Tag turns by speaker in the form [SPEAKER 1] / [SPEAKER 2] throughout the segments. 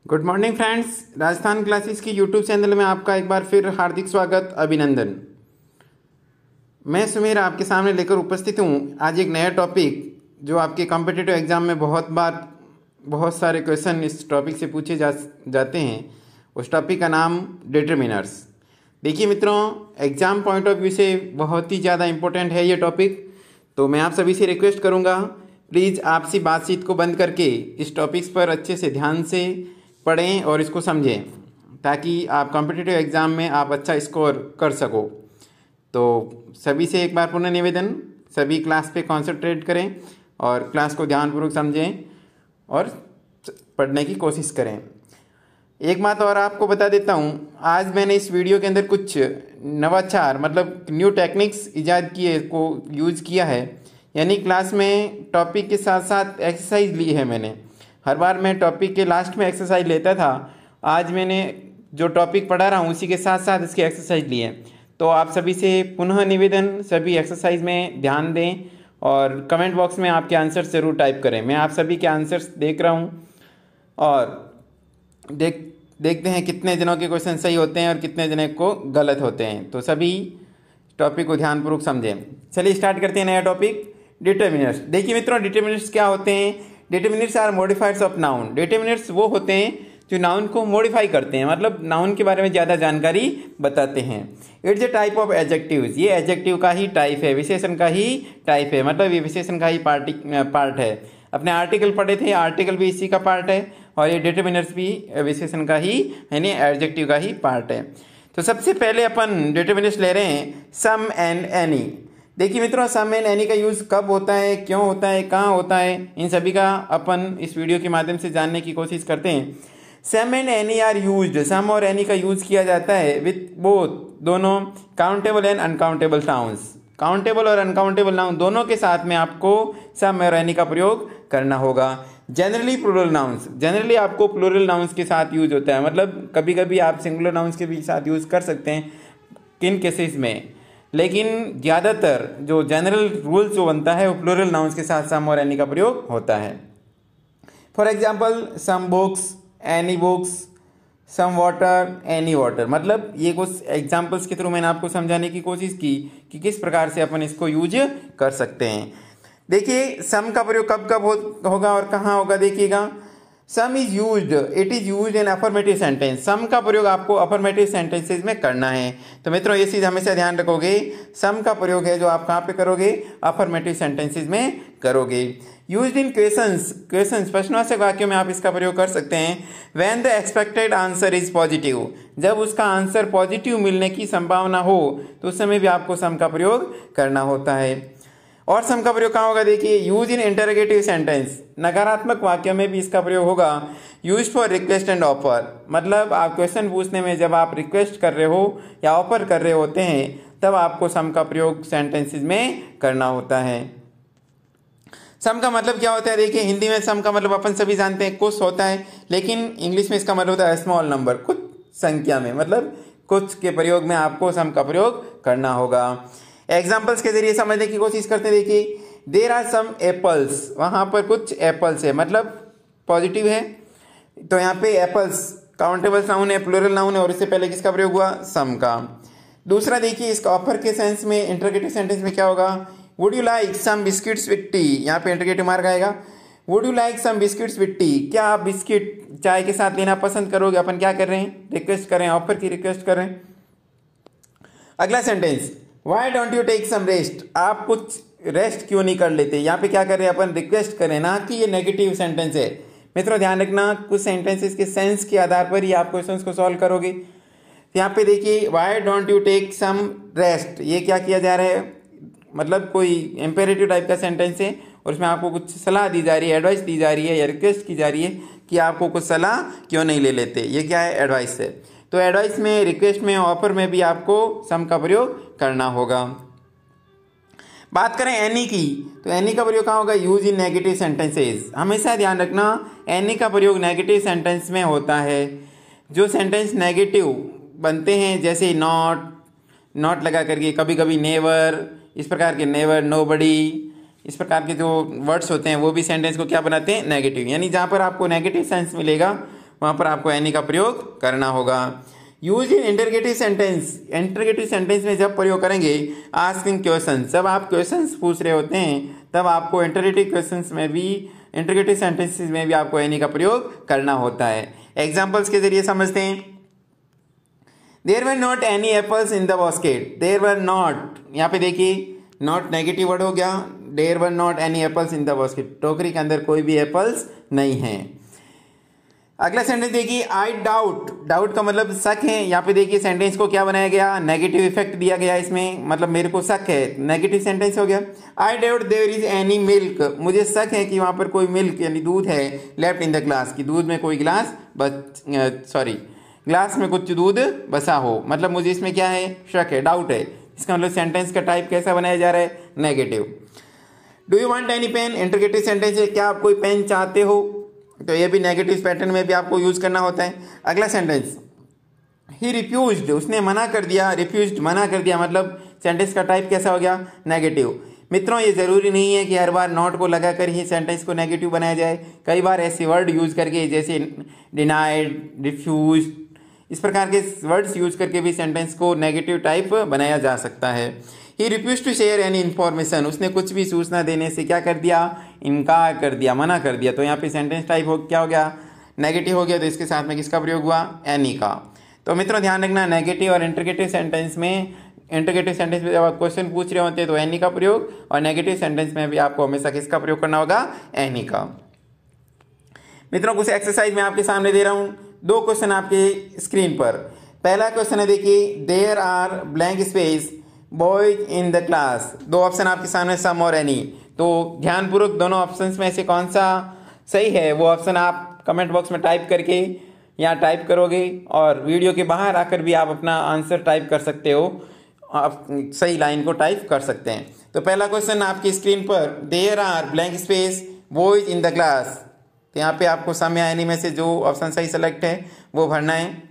[SPEAKER 1] Good morning friends, Rajasthan classes की YouTube channel में आपका एक बार फिर हार्दिक स्वागत, अभिनंदन। मैं सुमेर आपके सामने लेकर उपस्थित हूँ आज एक नया टॉपिक जो आपके कॉम्पिटिटिव एग्जाम में बहुत सारे क्वेश्चन इस टॉपिक से पूछे जाते हैं। उस टॉपिक का नाम डिटरमिनर्स। देखिए मित्रों, एग्ज़ाम पॉइंट ऑफ व्यू से बहुत ही ज़्यादा इम्पोर्टेंट है ये टॉपिक। तो मैं आप सभी से रिक्वेस्ट करूँगा, प्लीज़ आपसी बातचीत को बंद करके इस टॉपिक्स पर अच्छे से ध्यान से पढ़ें और इसको समझें, ताकि आप कॉम्पिटिटिव एग्ज़ाम में आप अच्छा स्कोर कर सको। तो सभी से एक बार पुनः निवेदन, सभी क्लास पे कॉन्सेंट्रेट करें और क्लास को ध्यानपूर्वक समझें और पढ़ने की कोशिश करें। एक बात और आपको बता देता हूँ, आज मैंने इस वीडियो के अंदर कुछ नवाचार मतलब न्यू टेक्निक्स ईजाद किए को यूज़ किया है। यानी क्लास में टॉपिक के साथ साथ एक्सरसाइज ली है मैंने। हर बार मैं टॉपिक के लास्ट में एक्सरसाइज लेता था, आज मैंने जो टॉपिक पढ़ा रहा हूँ उसी के साथ साथ इसकी एक्सरसाइज ली है। तो आप सभी से पुनः निवेदन, सभी एक्सरसाइज में ध्यान दें और कमेंट बॉक्स में आपके आंसर्स ज़रूर टाइप करें। मैं आप सभी के आंसर्स देख रहा हूँ और देखते हैं कितने जनों के क्वेश्चन सही होते हैं और कितने जनों को गलत होते हैं। तो सभी टॉपिक को ध्यानपूर्वक समझें। चलिए स्टार्ट करते हैं नया टॉपिक, डिटरमिनर्स। देखिए मित्रों, डिटरमिनर्स क्या होते हैं? Determiners are modifiers of noun. Determiners वो होते हैं जो नाउन को मॉडिफाई करते हैं, मतलब नाउन के बारे में ज़्यादा जानकारी बताते हैं। It's a type of adjectives. ये एडजेक्टिव का ही टाइप है, विशेषण का ही टाइप है, मतलब ये विशेषण का ही पार्ट है। अपने आर्टिकल पढ़े थे, आर्टिकल भी इसी का पार्ट है और ये डिटरमिनर्स भी विशेषण का ही यानी एडजेक्टिव का ही पार्ट है। तो सबसे पहले अपन डिटरमिनर्स ले रहे हैं सम एंड एनी। देखिए मित्रों, सम एंड एनी का यूज़ कब होता है, क्यों होता है, कहाँ होता है, इन सभी का अपन इस वीडियो के माध्यम से जानने की कोशिश करते हैं। सम एंड एनी आर यूज्ड। सम और एनी का यूज़ किया जाता है विथ बोथ, दोनों countable and uncountable nouns. Countable और अनकाउंटेबल नाउन दोनों के साथ में आपको सम और एनी का प्रयोग करना होगा। जनरली प्लूरल नाउन्स, जनरली आपको प्लूरल नाउन्स के साथ यूज होता है, मतलब कभी कभी आप सिंगुलर नाउन्स के भी साथ यूज़ कर सकते हैं किन केसेस में, लेकिन ज़्यादातर जो जनरल रूल जो बनता है वो प्लूरल नाउन्स के साथ सम और एनी का प्रयोग होता है। For example, some books, any books, some water, any water. मतलब ये कुछ एग्जाम्पल्स के थ्रू मैंने आपको समझाने की कोशिश की कि किस प्रकार से अपन इसको यूज कर सकते हैं। देखिए सम का प्रयोग कब कब होगा और कहाँ होगा। देखिएगा, some is used, it is used in affirmative sentence. Some का प्रयोग आपको अफर्मेटिव सेंटेंसेज में करना है। तो मित्रों ये चीज़ हमेशा ध्यान रखोगे, सम का प्रयोग है जो आप कहाँ पे करोगे, अफर्मेटिव सेंटेंसेज में करोगे। यूज्ड इन क्वेश्चंस, क्वेश्चंस प्रश्नवाचक वाक्यों में आप इसका प्रयोग कर सकते हैं। When the expected answer is positive, जब उसका आंसर पॉजिटिव मिलने की संभावना हो तो उस समय भी आपको सम का प्रयोग करना होता है। और सम का प्रयोग कहाँ होगा? देखिए, यूज इन इंटरोगेटिव सेंटेंस, नकारात्मक वाक्यों में भी इसका प्रयोग होगा। Use for request and offer, मतलब आप क्वेश्चन पूछने में जब आप रिक्वेस्ट कर रहे हो या ऑफर कर रहे होते हैं तब आपको सम का प्रयोग सेंटेंसेस में करना होता है। सम का मतलब क्या होता है? देखिए, हिंदी में सम का मतलब अपन सभी जानते हैं कुछ होता है, लेकिन इंग्लिश में इसका मतलब होता है स्मॉल नंबर, कुछ संख्या में, मतलब कुछ के प्रयोग में आपको सम का प्रयोग करना होगा। एग्जाम्पल्स के जरिए समझने की कोशिश करते हैं। देखिए, देर आर सम एप्पल्स, वहाँ पर कुछ एप्पल्स है, मतलब पॉजिटिव है, तो यहाँ पे एप्पल्स काउंटेबल नाउन है, प्लूरल नाउन है और इससे पहले किसका प्रयोग हुआ? सम का। दूसरा देखिए, इसका ऑफर के सेंस में इंटरोगेटिव सेंटेंस में क्या होगा? Would you like some biscuits with tea, यहाँ पे इंटरोगेटिव मार्क आएगा। Would you like some biscuits with tea, क्या आप बिस्किट चाय के साथ लेना पसंद करोगे? अपन क्या कर रहे हैं? रिक्वेस्ट कर रहे हैं, ऑफर की रिक्वेस्ट कर रहे हैं। अगला sentence, why don't you take some rest, आप कुछ रेस्ट क्यों नहीं कर लेते? यहाँ पे क्या कर रहे हैं अपन? रिक्वेस्ट करें, ना कि ये नेगेटिव सेंटेंस है। मित्रों ध्यान रखना, कुछ सेंटेंसेस के सेंस के आधार पर ही आप क्वेश्चंस को सॉल्व करोगे। यहाँ पे देखिए, why don't you take some rest, ये क्या किया जा रहा है? मतलब कोई इम्पेरेटिव टाइप का सेंटेंस है और उसमें आपको कुछ सलाह दी जा रही है, एडवाइस दी जा रही है या रिक्वेस्ट की जा रही है कि आपको कुछ सलाह क्यों नहीं ले लेते। ये क्या है? एडवाइस है। तो एडवाइस में, रिक्वेस्ट में, ऑफर में भी आपको सम का प्रयोग करना होगा। बात करें एनी की, तो एनी का प्रयोग कहाँ होगा? Use in negative sentences. हमेशा ध्यान रखना, एनी का प्रयोग नेगेटिव सेंटेंस में होता है। जो सेंटेंस नेगेटिव बनते हैं, जैसे नॉट, नॉट लगा करके, कभी कभी नेवर, इस प्रकार के नेवर, नोबडी, इस प्रकार के जो वर्ड्स होते हैं वो भी सेंटेंस को क्या बनाते हैं? नेगेटिव। यानी जहाँ पर आपको नेगेटिव सेंस मिलेगा वहाँ पर आपको एनी का प्रयोग करना होगा। Use in interrogative sentence, interrogative sentence में जब प्रयोग करेंगे आस्किंग क्वेश्चन, जब आप क्वेश्चंस पूछ रहे होते हैं तब आपको इंटरगेटिव क्वेश्चंस में भी, इंटरगेटिव सेंटेंसेस में भी आपको एनी का प्रयोग करना होता है। एग्जाम्पल्स के जरिए समझते हैं। There were not any apples in the basket, there were not, यहाँ पे देखिए नॉट नेगेटिव वर्ड हो गया, there were not any apples in the basket, टोकरी के अंदर कोई भी एप्पल्स नहीं है। अगला सेंटेंस देखिए, आई डाउट, डाउट का मतलब शक है। यहाँ पे देखिए सेंटेंस को क्या बनाया गया, नेगेटिव इफेक्ट दिया गया इसमें, मतलब मेरे को शक है, नेगेटिव सेंटेंस हो गया। I doubt there is any milk, मुझे शक है कि वहाँ पर कोई मिल्क यानी दूध है लेफ्ट इन द ग्लास, कि दूध में कोई ग्लास में कुछ दूध बसा हो, मतलब मुझे इसमें क्या है, शक है, डाउट है। इसका मतलब सेंटेंस का टाइप कैसा बनाया जा रहा है, negative. Do you want any pen, interrogative sentence है, क्या आप कोई पेन चाहते हो, तो ये भी नेगेटिव पैटर्न में भी आपको यूज करना होता है। अगला सेंटेंस, ही रिफ्यूज्ड, उसने मना कर दिया, रिफ्यूज्ड मना कर दिया, मतलब सेंटेंस का टाइप कैसा हो गया, नेगेटिव। मित्रों ये जरूरी नहीं है कि हर बार नॉट को लगाकर ही सेंटेंस को नेगेटिव बनाया जाए, कई बार ऐसे वर्ड यूज करके जैसे डिनाइड, रिफ्यूज्ड, इस प्रकार के वर्ड्स यूज करके भी सेंटेंस को नेगेटिव टाइप बनाया जा सकता है। He refuse to share any information, उसने कुछ भी सूचना देने से क्या कर दिया, इनकार कर दिया, मना कर दिया, तो यहाँ पे सेंटेंस टाइप हो क्या हो गया, नेगेटिव हो गया। तो इसके साथ में किसका प्रयोग हुआ, एनी का। तो मित्रों ध्यान रखना, नेगेटिव और इंटरगेटिव सेंटेंस में, इंटरगेटिव सेंटेंस में जब आप क्वेश्चन पूछ रहे होते हैं तो एनी का प्रयोग, और नेगेटिव सेंटेंस में भी आपको हमेशा किसका प्रयोग करना होगा, एनी का। मित्रों कुछ एक्सरसाइज मैं आपके सामने दे रहा हूँ, दो क्वेश्चन आपके स्क्रीन पर। पहला क्वेश्चन है देखिए, there are blank space boys in the class, दो ऑप्शन आपके सामने, सम और एनी। तो ध्यानपूर्वक दोनों ऑप्शंस में से कौन सा सही है वो ऑप्शन आप कमेंट बॉक्स में टाइप करके या टाइप करोगे, और वीडियो के बाहर आकर भी आप अपना आंसर टाइप कर सकते हो, आप सही लाइन को टाइप कर सकते हैं। तो पहला क्वेश्चन आपकी स्क्रीन पर, there are blank space boys in the class, तो यहाँ पे आपको सम या एनी में से जो ऑप्शन सही सेलेक्ट है वो भरना है।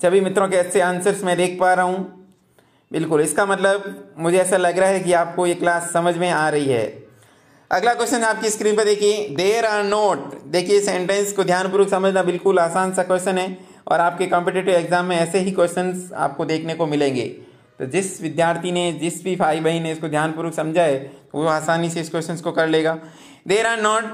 [SPEAKER 1] सभी मित्रों के अच्छे आंसर्स मैं देख पा रहा हूँ, बिल्कुल, इसका मतलब मुझे ऐसा लग रहा है कि आपको ये क्लास समझ में आ रही है। अगला क्वेश्चन आपकी स्क्रीन पर देखिए, देयर आर नोट, देखिए सेंटेंस को ध्यानपूर्वक समझना, बिल्कुल आसान सा क्वेश्चन है, और आपके कॉम्पिटिटिव एग्जाम में ऐसे ही क्वेश्चंस आपको देखने को मिलेंगे। तो जिस विद्यार्थी ने, जिस भी भाई बहन ने इसको ध्यानपूर्वक समझा है तो वो आसानी से इस क्वेश्चन को कर लेगा। There are not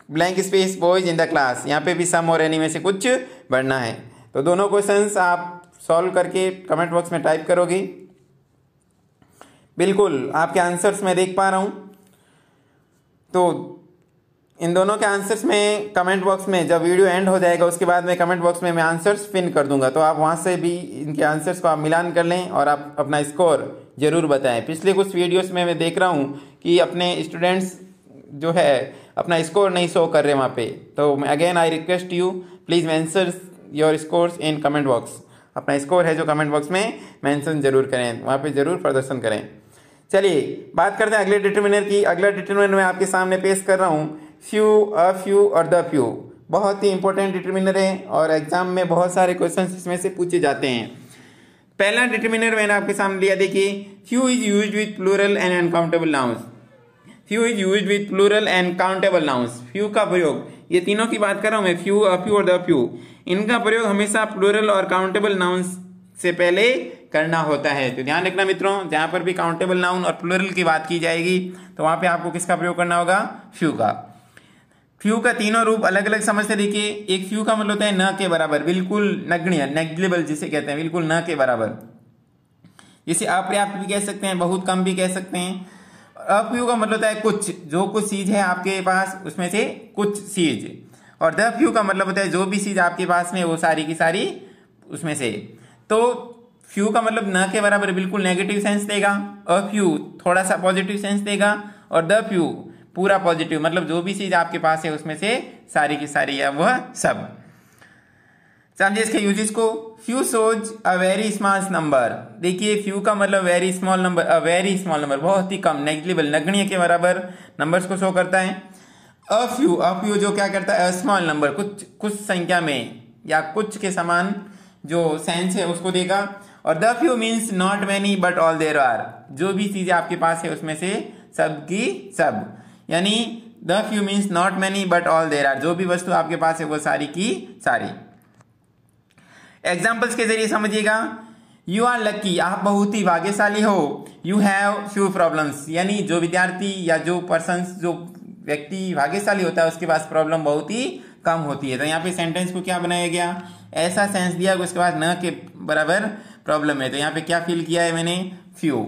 [SPEAKER 1] blank space boys in the class, यहाँ पे भी सम और एनी में से कुछ बढ़ना है। तो दोनों क्वेश्चंस आप सॉल्व करके कमेंट बॉक्स में टाइप करोगे। बिल्कुल आपके आंसर्स मैं देख पा रहा हूँ, तो इन दोनों के आंसर्स में कमेंट बॉक्स में जब वीडियो एंड हो जाएगा उसके बाद में कमेंट बॉक्स में मैं आंसर्स पिन कर दूंगा, तो आप वहाँ से भी इनके आंसर्स को आप मिलान कर लें और आप अपना स्कोर जरूर बताएं। पिछले कुछ वीडियोस में मैं देख रहा हूँ कि अपने स्टूडेंट्स जो है अपना स्कोर नहीं शो कर रहे वहाँ पे, तो again I request you please mention your scores in comment box, अपना स्कोर है जो कमेंट बॉक्स में मेंशन जरूर करें, वहाँ पे जरूर प्रदर्शन करें। चलिए बात करते हैं अगले डिटरमिनर की। अगला डिटरमिनर मैं आपके सामने पेश कर रहा हूँ, फ्यू, अ फ्यू और द फ्यू। बहुत ही इंपॉर्टेंट डिटरमिनर है और एग्जाम में बहुत सारे क्वेश्चंस इसमें से पूछे जाते हैं। पहला डिटरमिनर मैंने आपके सामने लिया, देखिए, few is used with plural and uncountable nouns. Few is used with plural and countable nouns. Few का प्रयोग, ये तीनों की बात कर रहा हूं मैं, फ्यू, अ फ्यू और द फ्यू, इनका प्रयोग हमेशा प्लूरल और काउंटेबल नाउन्स से पहले करना होता है। तो ध्यान रखना मित्रों, जहां पर भी काउंटेबल नाउन और प्लूरल की बात की जाएगी तो वहां पे आपको किसका प्रयोग करना होगा, फ्यू का। फ्यू का तीनों रूप अलग अलग समझते देखिए। एक फ्यू का मतलब होता है न के बराबर, बिल्कुल नगण्य, नेग्लिजिबल जिसे कहते हैं, बिल्कुल न के बराबर, जिसे अपर्याप्त भी कह सकते हैं, बहुत कम भी कह सकते हैं। अफ्यू का मतलब होता है कुछ, जो कुछ चीज है आपके पास उसमें से कुछ चीज। और द फ्यू का मतलब होता है जो भी चीज आपके पास में वो सारी की सारी उसमें से। तो फ्यू का मतलब न के बराबर बिल्कुल नेगेटिव सेंस देगा, अफ्यू थोड़ा सा पॉजिटिव सेंस देगा, और द फ्यू पूरा पॉजिटिव, मतलब जो भी चीज आपके पास है उसमें से सारी की सारी है वह सब। समझिए इसके यूजेस को। Few shows a very small number, देखिए फ्यू का मतलब very small number, a very small number, बहुत ही कम, नेग्लिजिबल, नगण्य के बराबर नंबर्स को शो करता है। अफ्यू जो क्या करता है, स्मॉल नंबर, कुछ संख्या में या कुछ के समान जो सेंस है उसको देगा। और the few means not many but all there are, जो भी चीजें आपके पास है उसमें से सब की सब, यानी the few means not many but all there are, जो भी वस्तु आपके पास है वो सारी की सारी। एग्जाम्पल्स के जरिए समझिएगा। यू आर लकी, आप बहुत ही भाग्यशाली हो। यू हैव फ्यू प्रॉब्लम्स, यानी जो विद्यार्थी या जो पर्सन, जो व्यक्ति भाग्यशाली होता है उसके पास प्रॉब्लम बहुत ही कम होती है। तो यहाँ पे सेंटेंस को क्या बनाया गया, ऐसा सेंस दिया कि उसके बाद न के बराबर प्रॉब्लम है। तो यहाँ पे क्या फील किया है मैंने, few.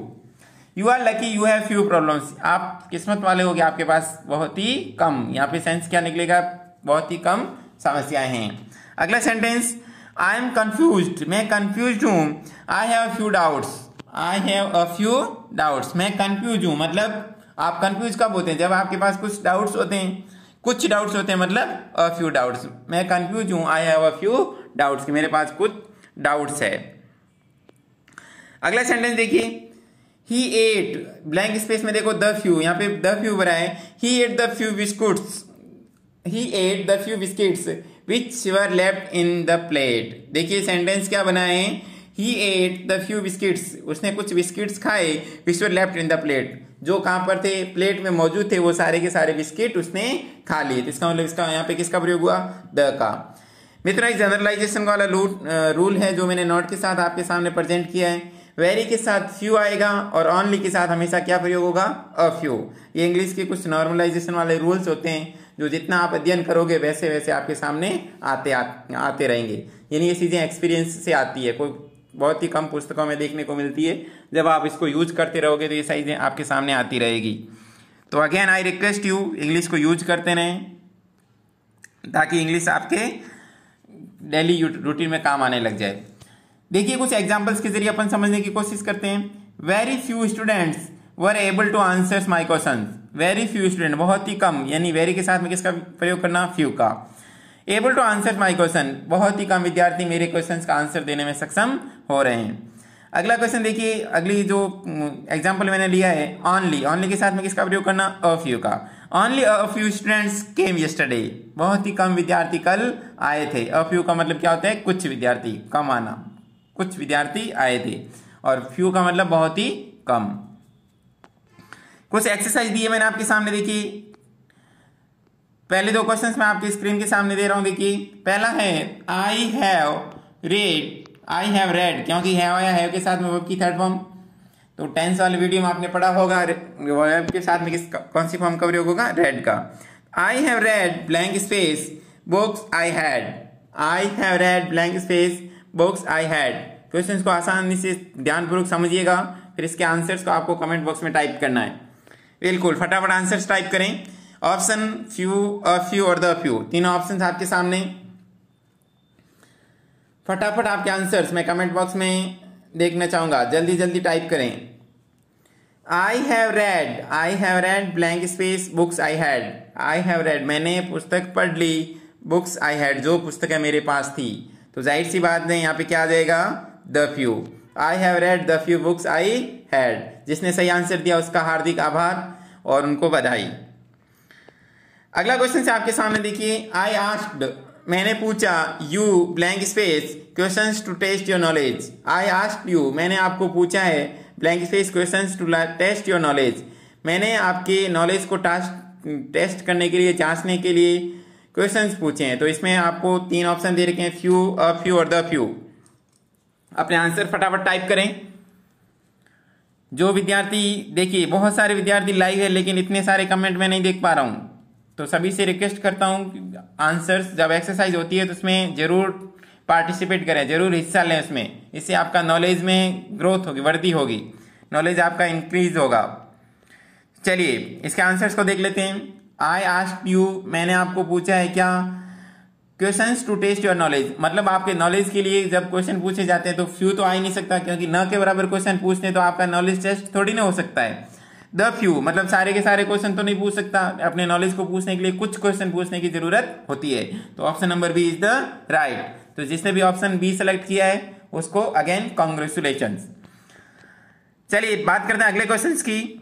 [SPEAKER 1] You are lucky you have few problems, आप किस्मत वाले हो गए, आपके पास बहुत ही कम, यहाँ पे सेंस क्या निकलेगा, बहुत ही कम समस्याएं हैं। अगला सेंटेंस, आई एम कंफ्यूज्ड, मैं कंफ्यूज हूं। I have few doubts, I have a few doubts, मैं कंफ्यूज हूं। मतलब आप कंफ्यूज कब होते हैं, जब आपके पास कुछ डाउट्स होते हैं, कुछ डाउट्स होते हैं, मतलब अ फ्यू डाउट्स। मैं कंफ्यूज हूं, I have a few doubts, मेरे पास कुछ डाउट्स है। अगला सेंटेंस देखिए, ही एट ब्लैंक स्पेस में देखो द फ्यू, यहाँ पे द फ्यू भरा है। He ate the few biscuits, he ate the few biscuits which were left in the plate. देखिए सेंटेंस क्या बना है, he ate the few biscuits, उसने कुछ बिस्किट्स खाए, which were left in the plate, जो कहां पर थे, प्लेट में मौजूद थे, वो सारे के सारे बिस्किट उसने खा लिए। तो इसका मतलब इसका यहाँ पे किसका प्रयोग हुआ, द का। मित्रों एक जनरलाइजेशन वाला रूल है जो मैंने नोट के साथ आपके सामने प्रेजेंट किया है। वेरी के साथ फ्यू आएगा और ओनली के साथ हमेशा क्या प्रयोग होगा, अ फ्यू। ये इंग्लिश के कुछ नॉर्मलाइजेशन वाले रूल्स होते हैं जो जितना आप अध्ययन करोगे वैसे वैसे आपके सामने आते रहेंगे। यानी ये चीजें एक्सपीरियंस से आती है, कोई बहुत ही कम पुस्तकों में देखने को मिलती है। जब आप इसको यूज करते रहोगे तो ये चीजें आपके सामने आती रहेगी। तो again I request you, English को यूज करते रहें ताकि इंग्लिश आपके डेली रूटीन में काम आने लग जाए। देखिए कुछ एग्जांपल्स के जरिए अपन समझने की कोशिश करते हैं। Very few students were able to answer my question. Very few student, बहुत ही कम, यानी वेरी के साथ में किसका प्रयोग करना, फ्यू का। Able to answer my question, बहुत ही कम विद्यार्थी मेरे क्वेश्चन का आंसर देने में सक्षम हो रहे हैं। अगला क्वेश्चन देखिए, अगली जो एग्जाम्पल मैंने लिया है, ओनली, ओनली के साथ में किसका प्रयोग करना, अ फ्यू का। Only a few students came yesterday, बहुत ही कम विद्यार्थी कल आए थे। अ फ्यू का मतलब क्या होता है, कुछ विद्यार्थी, कम आना, कुछ विद्यार्थी आए थे। और फ्यू का मतलब बहुत ही कम। कुछ एक्सरसाइज दी है मैंने आपके सामने, देखिए पहले दो क्वेश्चंस मैं आपकी स्क्रीन के सामने दे रहा हूं। देखिए पहला है I have read, I have read, क्योंकि हैव आया, हैव के साथ में वर्ब की थर्ड फॉर्म। तो टेंस वाले वीडियो में आपने पढ़ा होगा, वर्ब के साथ में कौन सी फॉर्म का प्रयोग होगा, रेड का। I have read blank space books I had, I have read blank space books I had. Questions को आसानी से ध्यानपूर्वक समझिएगा, फिर इसके आंसर्स को आपको कमेंट बॉक्स में टाइप करना है। बिल्कुल फटाफट आंसर्स टाइप करें। ऑप्शन फ्यू, अ फ्यू और द फ्यू, तीनों ऑप्शन आपके सामने। फटाफट आपके आंसर्स मैं कमेंट बॉक्स में देखना चाहूंगा, जल्दी जल्दी टाइप करें। I have read blank space books I had, I have read, मैंने पुस्तक पढ़ ली, बुक्स आई हैड, जो पुस्तकें मेरे पास थी। तो जाहिर सी बात है यहाँ पे क्या आ जाएगा, the few. I have read the few books I had. जिसने सही आंसर दिया उसका हार्दिक आभार और उनको बधाई। अगला क्वेश्चन से आपके सामने देखिए, आई आस्क्ड, मैंने पूछा, you blank space questions to test your knowledge. I asked you, मैंने आपको पूछा है, blank space questions to test your knowledge, मैंने आपके नॉलेज को टेस्ट करने के लिए, जांचने के लिए क्वेश्चंस पूछे हैं। तो इसमें आपको तीन ऑप्शन दे रखे हैं, फ्यू, अ फ्यू और द फ्यू। अपने आंसर फटाफट टाइप करें। जो विद्यार्थी, देखिए बहुत सारे विद्यार्थी लाइव है लेकिन इतने सारे कमेंट मैं नहीं देख पा रहा हूं, तो सभी से रिक्वेस्ट करता हूं आंसर्स जब एक्सरसाइज होती है तो उसमें जरूर पार्टिसिपेट करें, जरूर हिस्सा लें उसमें। इससे आपका नॉलेज में ग्रोथ होगी, वृद्धि होगी, नॉलेज आपका इंक्रीज होगा। चलिए इसके आंसर्स को देख लेते हैं। आई आस्क्ड यू, मैंने आपको पूछा है क्या, questions to test your knowledge, मतलब आपके नॉलेज के लिए जब क्वेश्चन पूछे जाते हैं तो फ्यू तो आ ही नहीं सकता, क्योंकि न के बराबर क्वेश्चन पूछते हैं तो आपका नॉलेज टेस्ट थोड़ी ना हो सकता है। द फ्यू मतलब सारे के सारे क्वेश्चन तो नहीं पूछ सकता, अपने नॉलेज को पूछने के लिए कुछ क्वेश्चन पूछने की जरूरत होती है। तो option number B is the right. तो जिसने भी ऑप्शन बी सेलेक्ट किया है उसको अगेन कॉन्ग्रेचुलेशंस। चलिए बात करते हैं अगले क्वेश्चन की।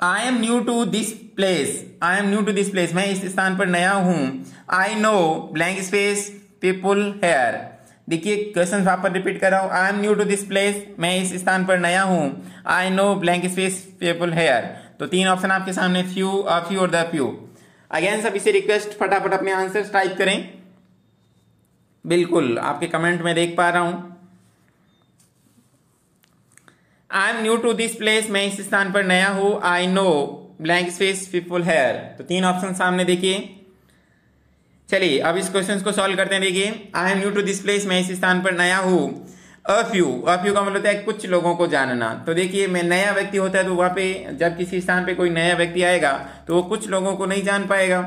[SPEAKER 1] I am new to this place, I am new to this place, मैं इस स्थान पर नया हूं। I know blank space people here, देखिए क्वेश्चन वापस रिपीट कर रहा हूं। I am new to this place, मैं इस स्थान पर नया हूं। I know blank space people here, तो 3 ऑप्शन आपके सामने, फ्यू, अ फ्यू और द फ्यू। अगेन सभी से रिक्वेस्ट, फटाफट अपने आंसर्स टाइप करें। बिल्कुल आपके कमेंट में देख पा रहा हूं। I am new to this place, मैं इस स्थान पर नया हूं। I know blank space people here. तो 3 ऑप्शन सामने देखिए। चलिए अब इस क्वेश्चन को सॉल्व करते हैं। देखिए, I am new to this place, मैं इस स्थान पर नया हूं। अ फ्यू का मतलब होता है कुछ लोगों को जानना। तो देखिए, मैं नया व्यक्ति होता है तो वहां पे जब किसी स्थान पे कोई नया व्यक्ति आएगा तो वो कुछ लोगों को नहीं जान पाएगा।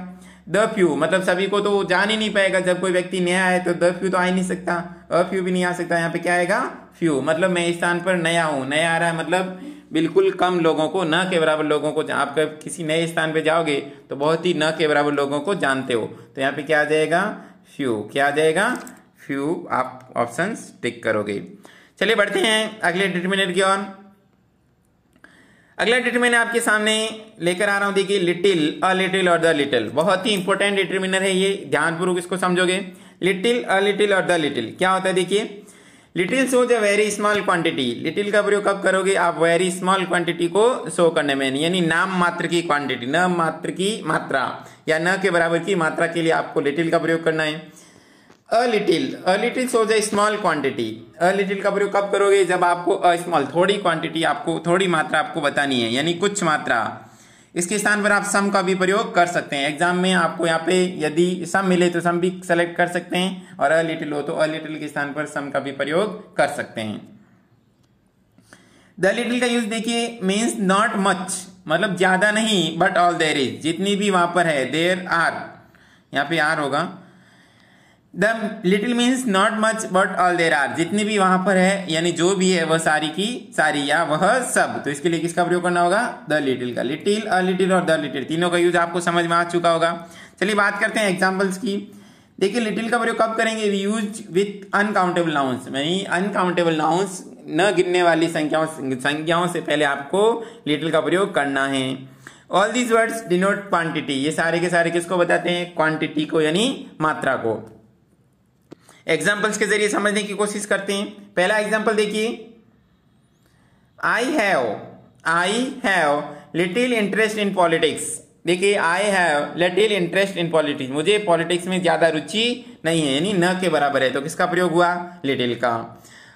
[SPEAKER 1] द फ्यू मतलब सभी को तो वो जान ही नहीं पाएगा। जब कोई व्यक्ति नया है तो द फ्यू तो आ ही नहीं सकता, अ फ्यू भी नहीं आ सकता। यहाँ पे क्या आएगा? फ्यू। मतलब मैं इस स्थान पर नया हूं। नया आ रहा है मतलब बिल्कुल कम लोगों को, न के बराबर लोगों को। आप किसी नए स्थान पे जाओगे तो बहुत ही न के बराबर लोगों को जानते हो। तो यहाँ पे क्या आ जाएगा? फ्यू। क्या आ जाएगा? फ्यू। आप ऑप्शंस टिक करोगे। चलिए बढ़ते हैं अगले डिटरमिनर की ओर। अगला डिटरमिनर आपके सामने लेकर आ रहा हूं। देखिए, लिटिल, अ लिटिल और द लिटिल। बहुत ही इंपॉर्टेंट डिटरमिनर है ये, ध्यानपूर्वक इसको समझोगे। लिटिल, अ लिटिल और द लिटिल क्या होता है? देखिए, little shows a very small quantity. Little का प्रयोग कब करोगे आप? वेरी स्मॉल क्वांटिटी को शो करने में, यानी नाम मात्र की क्वांटिटी, न मात्र की मात्रा या न के बराबर की मात्रा के लिए आपको लिटिल का प्रयोग करना है। A little shows a small quantity. A little का प्रयोग कब करोगे? जब आपको अ स्मॉल, थोड़ी क्वांटिटी, आपको थोड़ी मात्रा आपको बतानी है, यानी कुछ मात्रा। इसके स्थान पर आप सम का भी प्रयोग कर सकते हैं। एग्जाम में आपको यहाँ पे यदि सम मिले तो सम भी सेलेक्ट कर सकते हैं, और अ लिटिल हो तो अ लिटिल के स्थान पर सम का भी प्रयोग कर सकते हैं। द लिटिल का यूज देखिए, मीन्स नॉट मच, मतलब ज्यादा नहीं, बट ऑल देयर इज, जितनी भी वहां पर है, देयर आर, यहाँ पे आर होगा। The little means not much but all there are, जितनी भी वहां पर है, यानी जो भी है वह सारी की सारी या वह सब। तो इसके लिए किसका प्रयोग करना होगा? द लिटिल का। लिटिल, अ लिटिल और द लिटिल, तीनों का यूज आपको समझ में आ चुका होगा। चलिए बात करते हैं एग्जांपल्स की। देखिए, लिटिल का प्रयोग कब करेंगे? We use with uncountable nouns, यानी अनकाउंटेबल नाउन्स, न गिनने वाली संख्याओं से पहले आपको लिटिल का प्रयोग करना है। All these words denote quantity, ये सारे के सारे किसको बताते हैं? क्वांटिटी को, यानी मात्रा को। एग्जाम्पल्स के जरिए समझने की कोशिश करते हैं। पहला एग्जाम्पल देखिए, I have little interest in politics. देखिए, I have little interest in politics, मुझे पॉलिटिक्स में ज्यादा रुचि नहीं है, यानी न के बराबर है, तो किसका प्रयोग हुआ? लिटिल का।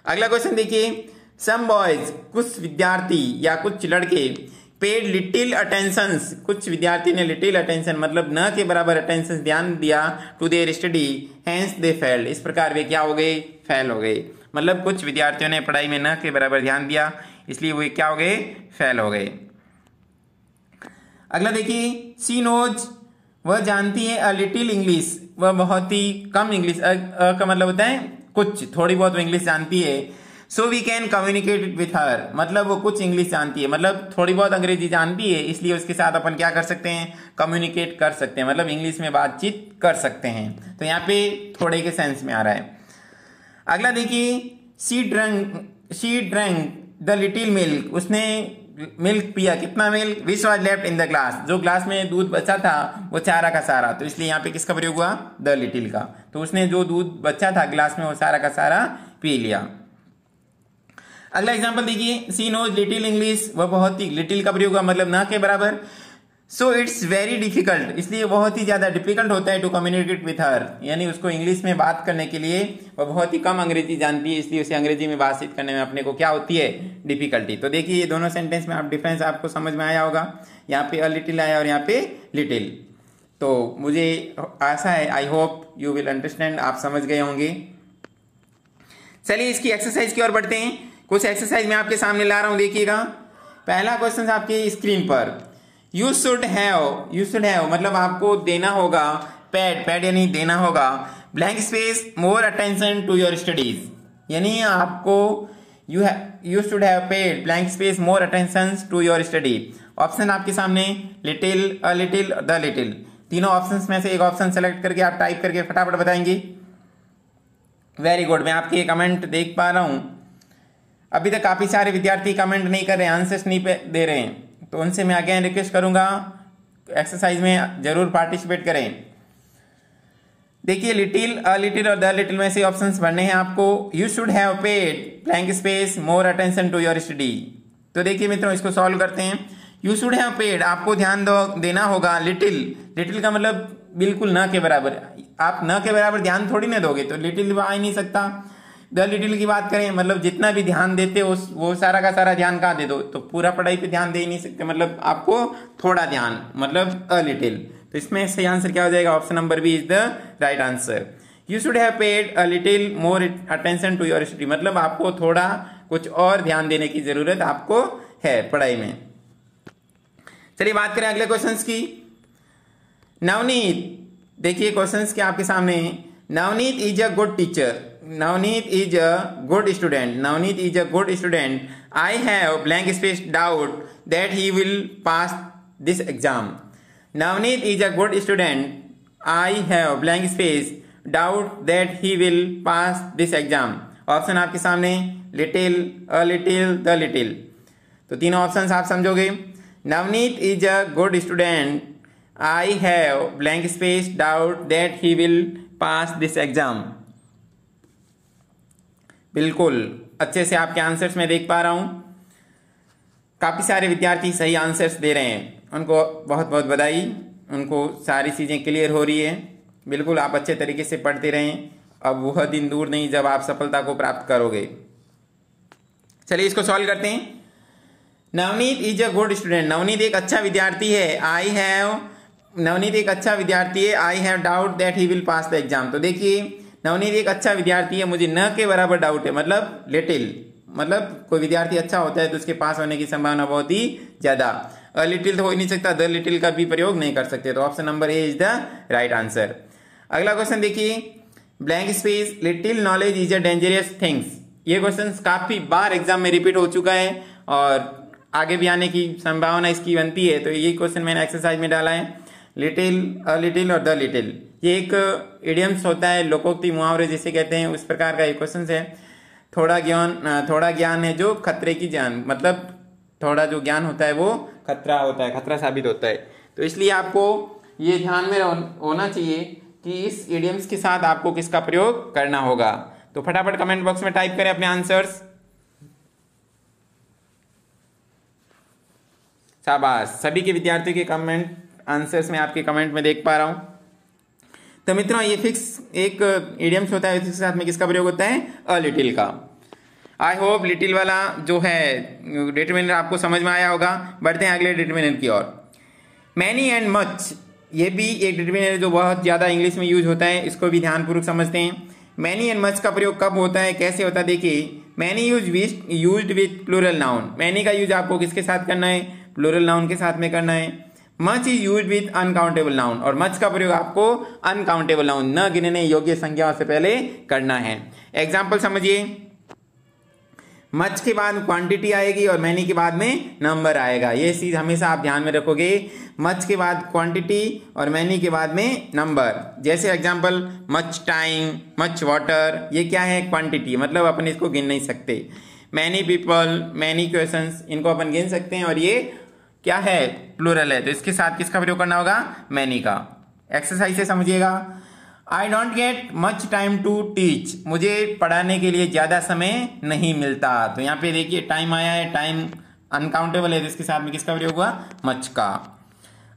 [SPEAKER 1] अगला क्वेश्चन देखिए, सम बॉयज, कुछ विद्यार्थी या कुछ लड़के, पेड लिटिल अटेंशन, कुछ विद्यार्थी ने लिटिल अटेंशन मतलब न के बराबर अटेंशन, ध्यान दिया, to their study, hence they failed, इस प्रकार वे क्या हो गए? फेल हो गए। मतलब कुछ विद्यार्थियों ने पढ़ाई में न के बराबर ध्यान दिया, इसलिए वे क्या हो गए? फेल हो गए। अगला देखिए, शी नोज, वह जानती है, अ लिटिल इंग्लिश, वह बहुत ही कम इंग्लिश, का मतलब होता है कुछ, थोड़ी बहुत इंग्लिश जानती है। So we can communicate with her, मतलब वो कुछ इंग्लिश जानती है, मतलब थोड़ी बहुत अंग्रेजी जानती है, इसलिए उसके साथ अपन क्या कर सकते हैं? कम्युनिकेट कर सकते हैं, मतलब इंग्लिश में बातचीत कर सकते हैं। तो यहाँ पे थोड़े के सेंस में आ रहा है। अगला देखिए, she drank the little milk, उसने मिल्क पिया, कितना milk? Which was left in the glass, जो ग्लास में दूध बचा था वो सारा का सारा, तो इसलिए यहाँ पे किसका प्रयोग हुआ? द लिटिल का। तो उसने जो दूध बचा था ग्लास में वो सारा का सारा पी लिया। अगला एग्जांपल देखिए, सी नोज लिटिल इंग्लिश, वह बहुत ही, लिटिल का प्रयोग हुआ मतलब ना के बराबर। सो इट्स वेरी डिफिकल्ट, इसलिए बहुत ही ज्यादा डिफिकल्ट होता है टू कम्युनिकेट विथ हर, यानी उसको इंग्लिश में बात करने के लिए वह बहुत ही कम अंग्रेजी जानती है, इसलिए उसे अंग्रेजी में बातचीत करने में अपने को क्या होती है? डिफिकल्टी। तो देखिए, ये दोनों सेंटेंस में आप डिफरेंस आपको समझ में आया होगा। यहाँ पे अ लिटिल आया और यहाँ पे लिटिल। तो मुझे आशा है, I hope you will understand, आप समझ गए होंगे। चलिए इसकी एक्सरसाइज की ओर बढ़ते हैं। कुछ एक्सरसाइज मैं आपके सामने ला रहा हूं, देखिएगा। पहला क्वेश्चन आपके स्क्रीन पर, यू शुड हैव मतलब आपको देना होगा, पैड यानी देना होगा, blank space more attention to your studies, यानी आपको you should have paid blank space more attention to your study. Option आपके सामने, little, a little, the little. तीनों ऑप्शंस में से एक ऑप्शन सेलेक्ट करके आप टाइप करके फटाफट बताएंगे। वेरी गुड, मैं आपके कमेंट देख पा रहा हूं। अभी तक काफी सारे विद्यार्थी कमेंट नहीं कर रहे हैं, आंसर्स नहीं दे रहे हैं, तो उनसे मैं अगेन रिक्वेस्ट करूंगा एक्सरसाइज में जरूर पार्टिसिपेट करें। देखिए, लिटिल, अ लिटिल और द लिटिल में से ऑप्शंस भरने हैं आपको। You should have paid blank space more attention to your study. तो देखिए मित्रों, इसको सॉल्व करते हैं। यू शुड हैव पेड, आपको ध्यान देना होगा। लिटिल, लिटिल का मतलब बिल्कुल न के बराबर, आप न के बराबर ध्यान थोड़ी ना दोगे, तो लिटिल आ ही नहीं सकता। द लिटिल की बात करें मतलब जितना भी ध्यान देते हो वो सारा का सारा ध्यान कहाँ दे दो, तो पूरा पढ़ाई पे ध्यान दे ही नहीं सकते, मतलब आपको थोड़ा ध्यान, मतलब अ लिटिल। तो इसमें सही आंसर क्या हो जाएगा? Option number B is the right answer. You should have paid a little more attention to your study, मतलब आपको थोड़ा कुछ और ध्यान देने की जरूरत आपको है पढ़ाई में। चलिए बात करें अगले क्वेश्चंस की। नवनीत, देखिए क्वेश्चंस क्या आपके सामने। Navneet is a good teacher, Navneet is a good student, Navneet is a good student, I have blank space doubt that he will pass this exam. Navneet is a good student, I have blank space doubt that he will pass this exam. Option आपके सामने, little, a little, the little. तो तीनों options आप समझोगे। Navneet is a good student, I have blank space doubt that he will pass this exam. बिल्कुल अच्छे से आपके आंसर्स में देख पा रहा हूं, काफी सारे विद्यार्थी सही आंसर्स दे रहे हैं, उनको बहुत बहुत बधाई, उनको सारी चीजें क्लियर हो रही है। बिल्कुल आप अच्छे तरीके से पढ़ते रहें, अब वह दिन दूर नहीं जब आप सफलता को प्राप्त करोगे। चलिए इसको सॉल्व करते हैं। Navneet is a good student, Navneet एक अच्छा विद्यार्थी है। आई हैव, नवनीत एक अच्छा विद्यार्थी है, I have doubt that he will pass the exam. तो देखिए नवनीत एक अच्छा विद्यार्थी है, मुझे न के बराबर डाउट है, मतलब लिटिल, मतलब कोई विद्यार्थी अच्छा होता है तो उसके पास होने की संभावना बहुत ही ज्यादा। अ लिटिल तो हो ही नहीं सकता, द लिटिल का भी प्रयोग नहीं कर सकते, तो option number A is the right answer. अगला क्वेश्चन देखिए, blank space little knowledge is a dangerous things. ये क्वेश्चन काफी बार एग्जाम में रिपीट हो चुका है और आगे भी आने की संभावना इसकी बनती है, तो ये क्वेश्चन मैंने एक्सरसाइज में डाला है। लिटिल, अ लिटिल और द लिटिल, ये एक इडियम्स होता है, लोकोक्ति मुहावरे जिसे कहते हैं, उस प्रकार का एक क्वेश्चन है। थोड़ा ज्ञान है जो खतरे की जान, मतलब थोड़ा जो ज्ञान होता है वो खतरा होता है, खतरा साबित होता है। तो इसलिए आपको ये ध्यान में होना चाहिए कि इस इडियम्स के साथ आपको किसका प्रयोग करना होगा। तो फटाफट कमेंट बॉक्स में टाइप करें अपने आंसर्स। शाबाश, सभी के विद्यार्थियों के कमेंट आंसर्स में आपके कमेंट में देख पा रहा हूं। तो मित्रों ये फिक्स एक इडियम्स होता है, इसके साथ में किसका प्रयोग होता है? अ लिटिल का। आई होप लिटिल वाला जो है डिटरमिनर आपको समझ में आया होगा। बढ़ते हैं अगले डिटरमिनर की ओर। मैनी एंड मच, ये भी एक डिटरमिनर जो बहुत ज्यादा इंग्लिश में यूज होता है, इसको भी ध्यानपूर्वक समझते हैं। मैनी एंड मच का प्रयोग कब होता है, कैसे होता है? देखिए many used with plural noun, many का यूज आपको किसके साथ करना है? प्लूरल नाउन के साथ में करना है। Much is used with uncountable noun, और मच का प्रयोग आपको अनकाउंटेबल नाउन, न गिनने योग्य संख्याओं से पहले करना है। एग्जाम्पल समझिए, मच के बाद क्वांटिटी आएगी और मैनी के बाद में नंबर आएगा, ये चीज हमेशा आप ध्यान में रखोगे। मच के बाद क्वांटिटी और मैनी के बाद में नंबर। जैसे example much time, much water, ये क्या है? क्वांटिटी, मतलब अपन इसको गिन नहीं सकते। मैनी पीपल, मैनी क्वेश्चंस, इनको अपन गिन सकते हैं और ये क्या है? प्लूरल है, तो इसके साथ किसका प्रयोग करना होगा? मैनी का। एक्सरसाइज से समझिएगा। I don't get much time to teach, मुझे पढ़ाने के लिए ज्यादा समय नहीं मिलता। तो यहाँ पे देखिए टाइम आया है, टाइम अनकाउंटेबल है, तो इसके साथ में किसका प्रयोग हुआ? मच का।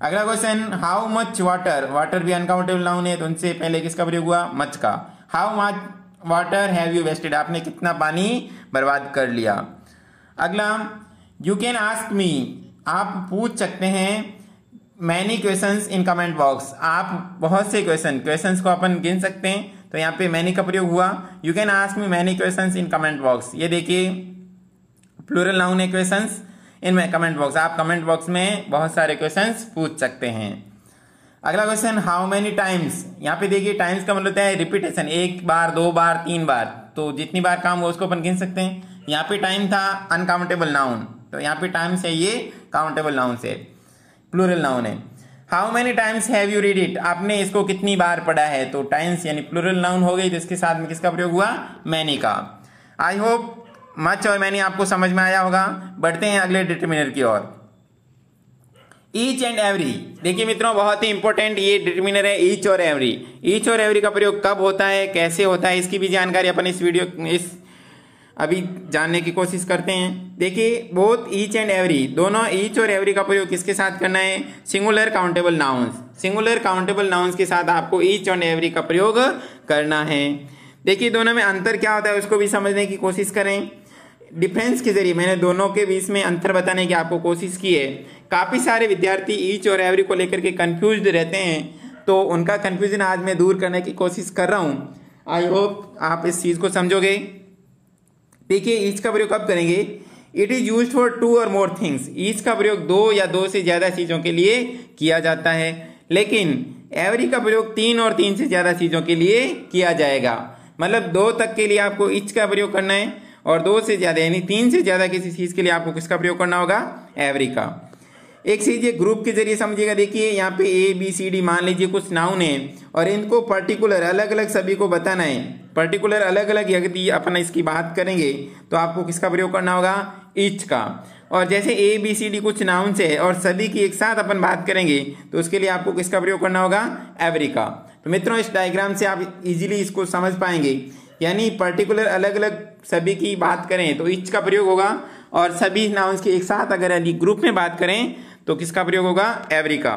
[SPEAKER 1] अगला question, how much water, water भी अनकाउंटेबल नाउन है, तो उनसे पहले किसका प्रयोग हुआ? मच का। How much water have you wasted, आपने कितना पानी बर्बाद कर लिया। अगला, यू कैन आस्क मी, आप पूछ सकते हैं many questions in comment box, आप बहुत से क्वेश्चंस को अपन गिन सकते हैं, तो यहाँ पे मैनी का प्रयोग हुआ। You can ask me many questions in comment box, ये देखिए प्लूरल नाउन है क्वेश्चंस इन कमेंट बॉक्स, आप कमेंट बॉक्स में बहुत सारे क्वेश्चंस पूछ सकते हैं। अगला क्वेश्चन, हाउ मेनी टाइम्स, यहाँ पे देखिए टाइम्स का मतलब होता है रिपीटेशन, एक बार, दो बार, तीन बार, तो जितनी बार काम हो उसको अपन गिन सकते हैं। यहाँ पे टाइम था अनकाउंटेबल नाउन, तो यहाँ पे टाइम्स है, ये काउंटेबल नाउन से प्लूरल नाउन है। How many times have you read it, आपने इसको कितनी बार पढ़ा है, तो टाइम्स यानी प्लूरल नाउन हो गई, तो इसके साथ में किसका प्रयोग हुआ? मैनी का। आई होप मच और मैनी आपको समझ में आया होगा। बढ़ते हैं अगले डिटरमिनर की ओर। ईच एंड एवरी, देखिए मित्रों बहुत ही इंपॉर्टेंट ये डिटरमिनर है, ईच और एवरी। ईच और एवरी का प्रयोग कब होता है, कैसे होता है, इसकी भी जानकारी अपन इस वीडियो, इस अभी जानने की कोशिश करते हैं। देखिए बोथ ईच एंड एवरी, दोनों ईच और एवरी का प्रयोग किसके साथ करना है? Singular countable nouns, singular countable nouns के साथ आपको ईच और एवरी का प्रयोग करना है। देखिए दोनों में अंतर क्या होता है उसको भी समझने की कोशिश करें। डिफरेंस के जरिए मैंने दोनों के बीच में अंतर बताने की आपको कोशिश की है। काफ़ी सारे विद्यार्थी ईच और एवरी को लेकर के कंफ्यूज्ड रहते हैं, तो उनका कंफ्यूजन आज मैं दूर करने की कोशिश कर रहा हूँ। आई होप आप इस चीज़ को समझोगे। देखिए ईच का प्रयोग कब करेंगे? इट इज यूज फॉर 2 और मोर थिंग्स। ईच का प्रयोग 2 या 2 से ज़्यादा चीज़ों के लिए किया जाता है, लेकिन एवरी का प्रयोग 3 और 3 से ज़्यादा चीज़ों के लिए किया जाएगा। मतलब 2 तक के लिए आपको ईच का प्रयोग करना है और 2 से ज़्यादा यानी 3 से ज़्यादा किसी चीज़ के लिए आपको किसका प्रयोग करना होगा? एवरी का। एक चीज़ ये ग्रुप के जरिए समझिएगा। देखिए यहाँ पे ABCD मान लीजिए कुछ नाउन है और इनको पर्टिकुलर अलग अलग सभी को बताना है। पर्टिकुलर अलग अलग यदि अपन इसकी बात करेंगे तो आपको किसका प्रयोग करना होगा? ईच का। और जैसे ABCD कुछ नाउन है और सभी की एक साथ अपन बात करेंगे तो उसके लिए आपको किसका प्रयोग करना होगा? एवरी का। तो मित्रों इस डायग्राम से आप इजीली इसको समझ पाएंगे। यानी पर्टिकुलर अलग अलग सभी की बात करें तो ईच का प्रयोग होगा और सभी नाउन्स के एक साथ अगर यदि ग्रुप में बात करें तो किसका प्रयोग होगा? एवरी का।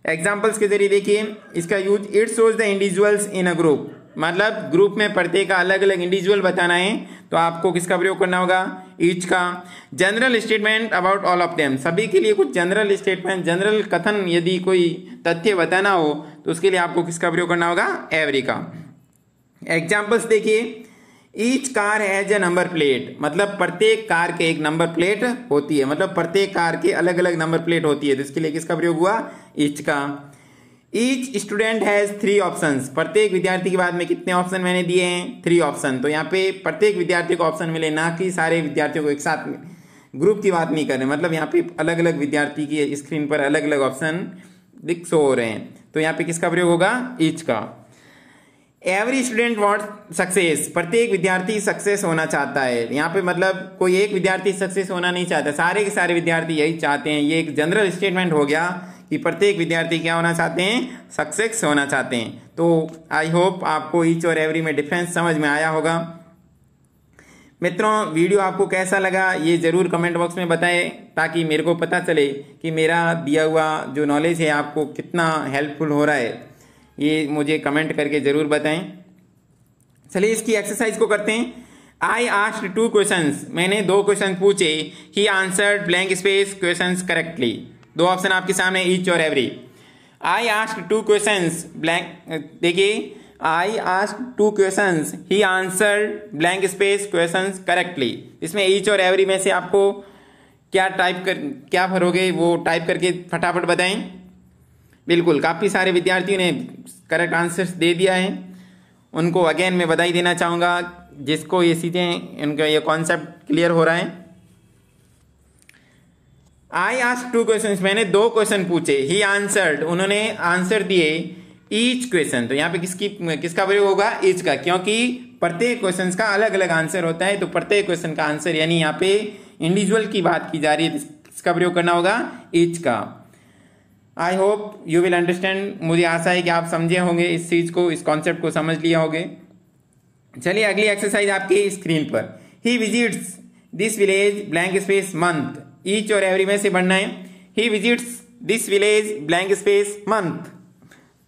[SPEAKER 1] एग्जाम्पल्स के जरिए देखिए इसका use, it shows the individuals in a group. मतलब ग्रुप में प्रत्येक का अलग अलग इंडिविजुअल बताना है तो आपको किसका प्रयोग करना होगा? ईच का। General statement about all of them, सभी के लिए कुछ जनरल स्टेटमेंट, जनरल कथन यदि कोई तथ्य बताना हो तो उसके लिए आपको किसका प्रयोग करना होगा? एवरी का। एग्जाम्पल्स देखिए, each car has a number plate, मतलब प्रत्येक कार के एक नंबर प्लेट होती है, मतलब प्रत्येक कार के अलग अलग नंबर प्लेट होती है तो इसके लिए किसका प्रयोग हुआ? ईच का। ईच स्टूडेंट हैज 3 ऑप्शंस, प्रत्येक विद्यार्थी के बाद में कितने ऑप्शन मैंने दिए हैं? 3 ऑप्शन। तो यहाँ पे प्रत्येक विद्यार्थी को ऑप्शन मिले, ना कि सारे विद्यार्थियों को एक साथ ग्रुप की बात नहीं कर रहे। मतलब यहाँ पे अलग अलग विद्यार्थी की स्क्रीन पर अलग अलग ऑप्शन शो हो रहे हैं तो यहाँ पे किसका प्रयोग होगा? ईच का। एवरी स्टूडेंट वांट्स सक्सेस, प्रत्येक विद्यार्थी सक्सेस होना चाहता है। यहाँ पे मतलब कोई एक विद्यार्थी सक्सेस होना नहीं चाहता, सारे के सारे विद्यार्थी यही चाहते हैं। ये एक जनरल स्टेटमेंट हो गया कि प्रत्येक विद्यार्थी क्या होना चाहते हैं? सक्सेस होना चाहते हैं। तो आई होप आपको ईच और एवरी में डिफरेंस समझ में आया होगा। मित्रों वीडियो आपको कैसा लगा ये ज़रूर कमेंट बॉक्स में बताएं ताकि मेरे को पता चले कि मेरा दिया हुआ जो नॉलेज है आपको कितना हेल्पफुल हो रहा है। ये मुझे कमेंट करके जरूर बताएं। चलिए इसकी एक्सरसाइज को करते हैं। आई आस्क्ड 2 क्वेश्चंस, मैंने 2 क्वेश्चन पूछे। He answered blank space questions correctly. 2 option आपके सामने ईच और every. I asked 2 questions blank, देखिए I asked 2 questions, he answered blank space questions correctly. इसमें ईच और एवरी में से आपको क्या भरोगे वो टाइप करके फटाफट बताएं। बिल्कुल काफ़ी सारे विद्यार्थियों ने करेक्ट आंसर्स दे दिया है, उनको अगेन मैं बधाई देना चाहूँगा जिसको ये चीज़ें इनका ये कॉन्सेप्ट क्लियर हो रहा है। आई आस्क्ड 2 क्वेश्चंस, मैंने 2 क्वेश्चन पूछे। ही आंसर्ड, उन्होंने आंसर दिए ईच क्वेश्चन। तो यहाँ पे किसका प्रयोग होगा? ईच का, क्योंकि प्रत्येक क्वेश्चन का अलग अलग आंसर होता है तो प्रत्येक क्वेश्चन का आंसर यानी यहाँ पे इंडिविजुअल की बात की जा रही है, किसका प्रयोग करना होगा? ईच का। I hope you will understand, मुझे आशा है कि आप समझे होंगे इस चीज़ को, इस कॉन्सेप्ट को समझ लिया होंगे। चलिए अगली एक्सरसाइज आपके स्क्रीन पर। He visits this village blank space month, each और एवरी में से बनना है। He visits this village blank space month.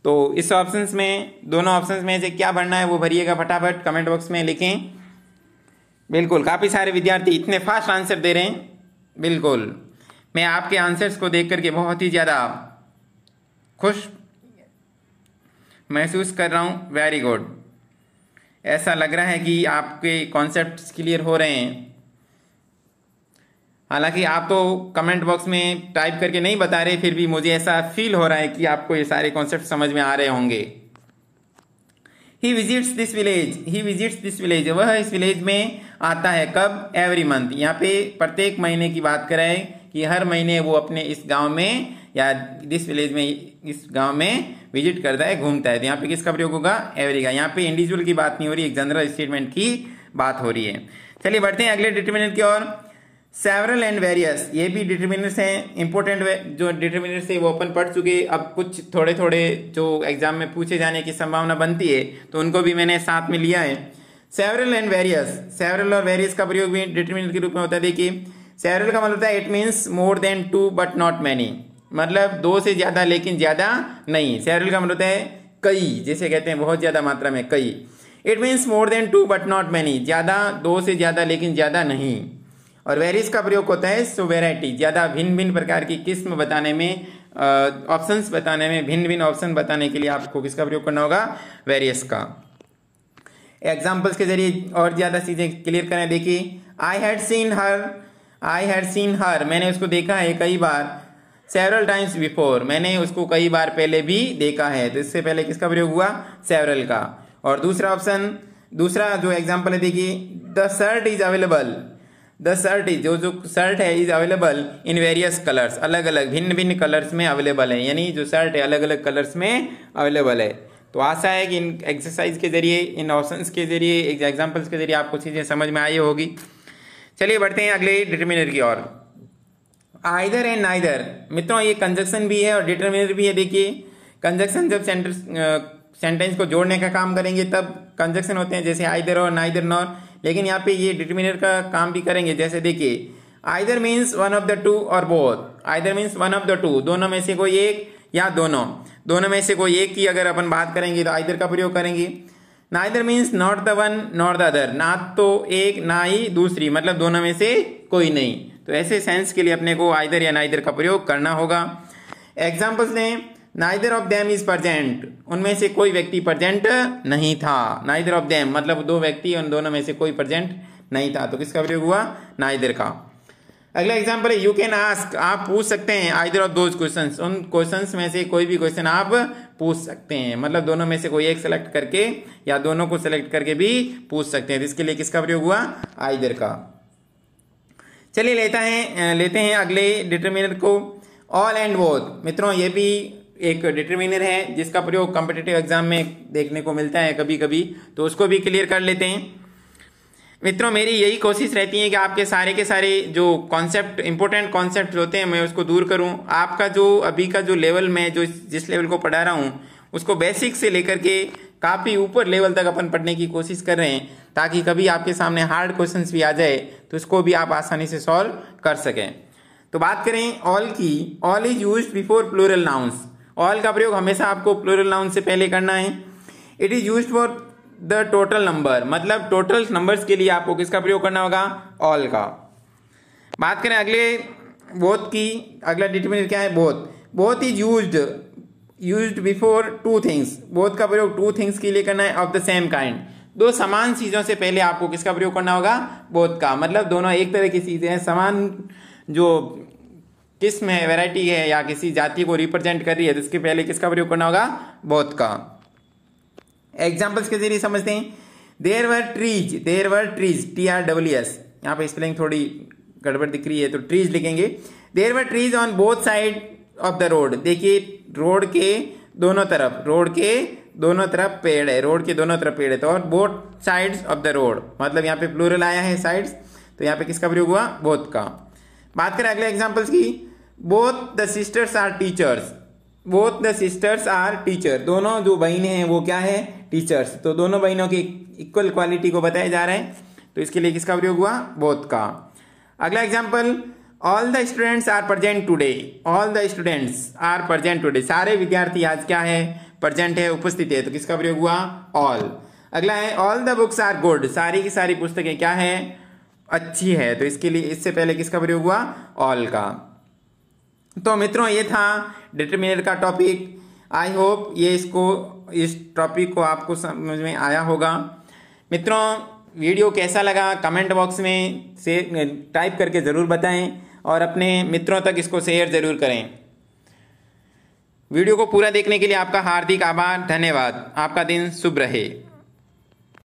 [SPEAKER 1] तो इस ऑप्शंस में, दोनों ऑप्शंस में से क्या भरना है वो भरिएगा फटाफट, कमेंट बॉक्स में लिखें। बिल्कुल काफ़ी सारे विद्यार्थी इतने फास्ट आंसर दे रहे हैं। बिल्कुल मैं आपके आंसर्स को देख करके बहुत ही ज़्यादा खुश महसूस कर रहा हूँ। वेरी गुड, ऐसा लग रहा है कि आपके कॉन्सेप्ट्स क्लियर हो रहे हैं। हालांकि आप तो कमेंट बॉक्स में टाइप करके नहीं बता रहे, फिर भी मुझे ऐसा फील हो रहा है कि आपको ये सारे कॉन्सेप्ट समझ में आ रहे होंगे। He visits this village, he visits this village, वह इस विलेज में आता है कब? Every month. यहाँ पे प्रत्येक महीने की बात करें कि हर महीने वो अपने इस गांव में या दिस विलेज में, इस गांव में विजिट करता है, घूमता है। तो यहाँ पे किसका प्रयोग होगा? एवरी का। यहाँ पे इंडिविजुअल की बात नहीं हो रही, एक जनरल स्टेटमेंट की बात हो रही है। चलिए बढ़ते हैं अगले डिटरमिनेंट की ओर। सेवरल एंड वेरियस, ये भी डिटरमिनेंट्स हैं। इंपॉर्टेंट जो डिटरमिनेंट्स है वो अपन पढ़ चुके। अब कुछ थोड़े थोड़े जो एग्जाम में पूछे जाने की संभावना बनती है तो उनको भी मैंने साथ में लिया है। सेवरल एंड वेरियस, सेवरल और वेरियस का प्रयोग भी डिटरमिनर के रूप में होता है। देखिए सेवरल का मतलब होता है it means more than two but not many, मतलब दो से ज्यादा लेकिन ज्यादा नहीं। सेवरल का मतलब होता है कई, जैसे कहते हैं बहुत ज्यादा मात्रा में कई। It means more than two but not many, ज्यादा दो से ज्यादा लेकिन ज्यादा नहीं। और वेरियस का प्रयोग होता है सो वेराइटी, ज्यादा भिन्न भिन्न प्रकार की किस्म बताने में, ऑप्शंस बताने में, भिन्न भिन्न ऑप्शन बताने के लिए आपको किसका प्रयोग करना होगा, वेरियस का। एग्जाम्पल्स के जरिए और ज्यादा चीजें क्लियर करें। देखिए I had seen her, I had seen हर, मैंने उसको देखा है कई बार। सेवरल टाइम्स बिफोर, मैंने उसको कई बार पहले भी देखा है। तो इससे पहले किसका प्रयोग हुआ, सेवरल का। और दूसरा ऑप्शन, दूसरा जो एग्जाम्पल है देखिए the shirt is available, the shirt is, जो शर्ट है is available in various colours, अलग अलग भिन्न भिन्न कलर्स में अवेलेबल है, यानी जो शर्ट है अलग अलग कलर्स में अवेलेबल है। तो आशा है कि इन एक्सरसाइज के जरिए, इन ऑप्शंस के जरिए, एग्जाम्पल्स के जरिए आपको चीजें समझ में आई होगी। चलिए बढ़ते हैं अगले डिटरमिनर की ओर। आइदर एंड नाइदर, मित्रों ये कंजक्शन भी है और डिटरमिनर भी है। देखिए कंजक्शन जब सेंटेंस को जोड़ने का काम करेंगे तब कंजक्शन होते हैं, जैसे आइदर और नाइदर नॉर। लेकिन यहाँ पे ये डिटरमिनर का काम भी करेंगे। जैसे देखिए either means one of the two और both, either means one of the two, दोनों में से कोई एक या दोनों, दोनों में से कोई एक की अगर अपन बात करेंगे तो आइदर का प्रयोग करेंगे। Neither means not the one not the other, ना तो एक ना ही दूसरी, मतलब दोनों में से कोई नहीं। तो ऐसे सेंस के लिए अपने को आइदर या नाइदर का प्रयोग करना होगा। एग्जाम्पल्स ने neither of them is present, उनमें से कोई व्यक्ति प्रेजेंट नहीं था। नाइदर ऑफ देम मतलब दो व्यक्ति, उन दोनों में से कोई प्रेजेंट नहीं था, तो किसका प्रयोग हुआ, नाइदर का। अगला एग्जाम्पल है यू कैन आस्क, आप पूछ सकते हैं आइदर ऑफ दोज क्वेश्चंस, उन क्वेश्चंस में से कोई भी क्वेश्चन आप पूछ सकते हैं, मतलब दोनों में से कोई एक सेलेक्ट करके या दोनों को सेलेक्ट करके भी पूछ सकते हैं। तो इसके लिए किसका प्रयोग हुआ, आइदर का। चलिए लेते हैं अगले डिटरमिनर को, ऑल एंड बोथ। मित्रों ये भी एक डिटरमिनर है जिसका प्रयोग कॉम्पिटिटिव एग्जाम में देखने को मिलता है कभी कभी, तो उसको भी क्लियर कर लेते हैं। मित्रों मेरी यही कोशिश रहती है कि आपके सारे के सारे जो कॉन्सेप्ट, इंपॉर्टेंट कॉन्सेप्ट होते हैं, मैं उसको दूर करूं। आपका जो अभी का जो लेवल में जो जिस लेवल को पढ़ा रहा हूं उसको बेसिक से लेकर के काफ़ी ऊपर लेवल तक अपन पढ़ने की कोशिश कर रहे हैं, ताकि कभी आपके सामने हार्ड क्वेश्चंस भी आ जाए तो इसको भी आप आसानी से सॉल्व कर सकें। तो बात करें ऑल की, all is used before plural nouns. All का प्रयोग हमेशा आपको प्लूरल नाउन से पहले करना है। It is used for the total number, मतलब टोटल नंबर्स के लिए आपको किसका प्रयोग करना होगा, ऑल का। बात करें अगले बोथ की, अगला डिटरमिनर क्या है, both. Both is used before two things, both का प्रयोग टू थिंग्स के लिए करना है ऑफ द सेम काइंड, दो समान चीजों से पहले आपको किसका प्रयोग करना होगा, बोथ का। मतलब दोनों एक तरह की चीजें हैं, समान जो किस्म है, वैरायटी है या किसी जाति को रिप्रेजेंट कर रही है, तो इसके पहले किसका प्रयोग करना होगा, बोथ का। एग्जाम्पल्स के जरिए समझते हैं। देयर वर ट्रीज, TREES, यहाँ पे स्पेलिंग थोड़ी गड़बड़ दिख रही है तो ट्रीज लिखेंगे। There were trees on both side of the road, देखिए रोड के दोनों तरफ, रोड के दोनों तरफ पेड़ है, रोड के दोनों तरफ पेड़ है, तो और both sides of the road, मतलब यहाँ पे प्लूरल आया है साइड्स, तो यहाँ पे किसका प्रयोग हुआ, बोथ का। बात करें अगले एग्जाम्पल्स की, both the sisters are teachers, both the sisters are teacher, दोनों जो बहनें हैं वो क्या है, टीचर्स। तो दोनों बहनों की इक्वल क्वालिटी को बताया जा रहा है, तो इसके लिए किसका प्रयोग हुआ, बोथ का। अगला example, all the students are present today, all the students are present today, सारे विद्यार्थी आज क्या है, प्रेजेंट है, उपस्थित है, तो किसका प्रयोग हुआ, ऑल। अगला है all the books are good, सारी की सारी पुस्तकें क्या है, अच्छी है, तो इसके लिए इससे पहले किसका प्रयोग हुआ, ऑल का। तो मित्रों ये था डिटरमिनर का टॉपिक। आई होप ये इस टॉपिक को आपको समझ में आया होगा। मित्रों वीडियो कैसा लगा कमेंट बॉक्स में से टाइप करके ज़रूर बताएं और अपने मित्रों तक इसको शेयर ज़रूर करें। वीडियो को पूरा देखने के लिए आपका हार्दिक आभार, धन्यवाद। आपका दिन शुभ रहे।